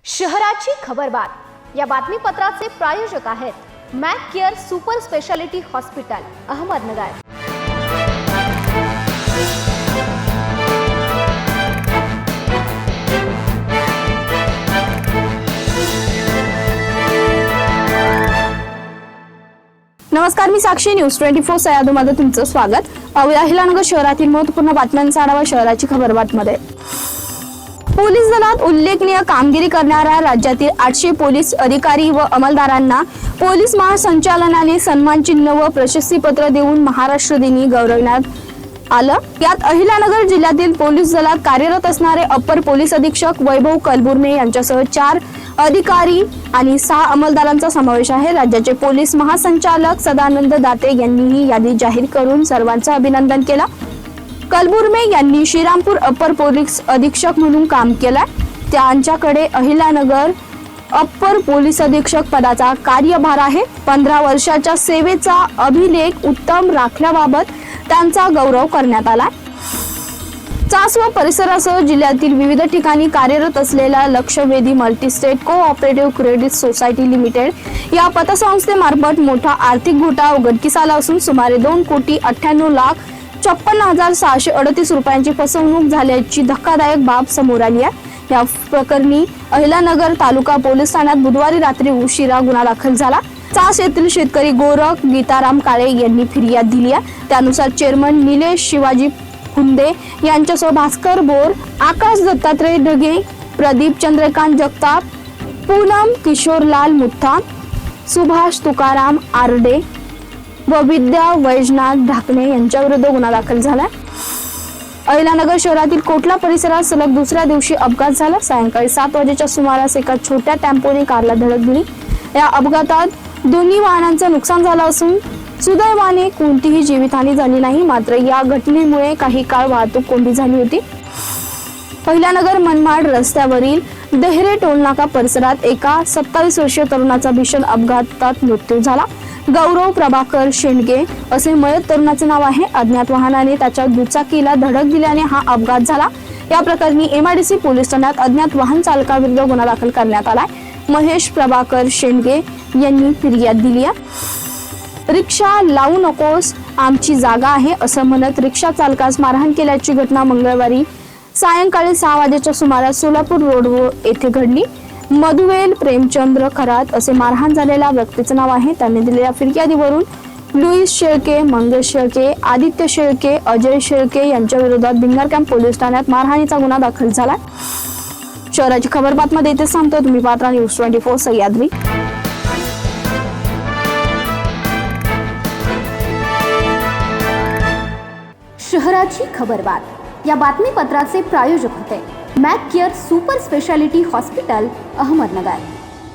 शहराची खबरबात या बातमीपत्राचे प्रायोजक आहेत Mac care super speciality hospital Ahmednagar. नमस्कार, मी साक्षी न्यूज 24 सह्याद्रीमध्ये तुमचं स्वागत। अहिल्यानगर शहरातील महत्त्वपूर्ण बातम्यांचा आढावा शहराची खबरबातमध्ये। पोलीस दलात उल्लेखनीय कामगिरी करणाऱ्या राज्यातील 800 पोलीस अधिकारी व अंमलदारांना पोलीस महासंचालनाने सन्मान चिन्ह व प्रशस्तीपत्र देऊन महाराष्ट्र दिनी गौरवण्यात आलं। यात अहिल्यानगर जिल्ह्यातील पोलीस दलात कार्यरत असणारे अप्पर पोलीस अधीक्षक वैभव कलबुर्मे यांच्यासह 4 अधिकारी आणि 6 अंमलदारांचा समावेश आहे। राज्याचे पोलीस महासंचालक सदानंद दाते यांनी ही यादी जाहीर करून सर्वांचं अभिनंदन केलं। कलबुर्मे यांनी श्रीरामपूर अप्पर पोलीस अधीक्षक म्हणून काम केलं। त्यांच्याकडे अहिल्यानगर अप्पर पोलीस अधीक्षक पदाचा कार्यभार आहे। 15 वर्षाच्या सेवेचा अभिलेख उत्तम राखल्याबाबत त्यांचा गौरव करण्यात आला। चास व परिसरासह जिल्ह्यातील विविध ठिकाणी कार्यरत असलेल्या लक्षवेधी multi-state cooperative credit society limited या पतसंस्थेमार्फत मोठा आर्थिक घोटाळा उघडकीस आला असून सुमारे 2,98,56,638 रुपयांची फसवणूक झाल्याची धक्कादायक बाब समोर आली आहे। या प्रकरणी अहिल्यानगर तालुका पोलीस ठाण्यात बुधवारी रात्री उशिरा गुन्हा दाखल झाला। चास येथील शेतकरी गोरख गीताराम काळे यांनी फिर्याद दिली आहे। त्यानुसार चेअरमन निलेश शिवाजी खुंदे यांच्यासह भास्कर बोर, आकाश दत्तात्रय ढगे, प्रदीप चंद्रकांत जगताप, पूनम किशोरलाल मुथा, सुभाष तुकाराम आरडे व विद्या वैजनाथ ढाकणे यांच्याविरुद्ध गुन्हा दाखल झाला। अहिल्यानगर शहरातील कोटला परिसरात सलग दुसऱ्या दिवशी अपघात झाला। सायंकाळी 7 वाजेच्या सुमारास एका छोट्या टेम्पोने कारला धडक दिली। या अपघातात दोन्ही वाहनांचं नुकसान झालं असून सुदैवाने कोणतीही जीवितहानी झाली नाही। मात्र या घटनेमुळे काही काळ वाहतूक कोंडी झाली होती। अहिल्यानगर मनमाड रस्त्यावरील देहरे टोलनाका परिसरात एका 27 वर्षीय तरुणाचा भीषण अपघातात मृत्यू झाला। गौरव प्रभाकर शेंडगे असे मयत तरुणाचे नाव आहे। अज्ञात वाहनाने त्याच्या दुचाकीला धडक दिल्याने हा अपघात झाला। या प्रकरणी MIDC पोलीस ठाण्यात अज्ञात वाहन चालकाविरुद्ध गुन्हा दाखल करण्यात आलाय। महेश प्रभाकर शेंडगे यांनी फिर्याद दिली आहे। रिक्षा लावू नकोस, आमची जागा आहे असं म्हणत रिक्षा चालकास मारहाण केल्याची घटना मंगळवारी सायंकाळी 6 वाजेच्या सुमारास सोलापूर रोड येथे घडली। मधुवेल प्रेमचंद्र खरात असे मारहाण झालेल्या व्यक्तीचं नाव आहे। त्यांनी दिलेल्या फिर्यादीवरून लुईस शेळके, मंगेश शेळके, आदित्य शेळके, अजय शेळके यांच्या विरोधात भिंगार कॅम्प पोलीस ठाण्यात मारहाणीचा गुन्हा दाखल झाला। शहराची खबरबातमध्ये इथे सांगतो, तुम्ही पाहता न्यूज 24 सह्याद्री। शहराची खबरबात या बातमीपत्राचे प्रायोजक होते Mac care super speciality hospital Ahmednagar.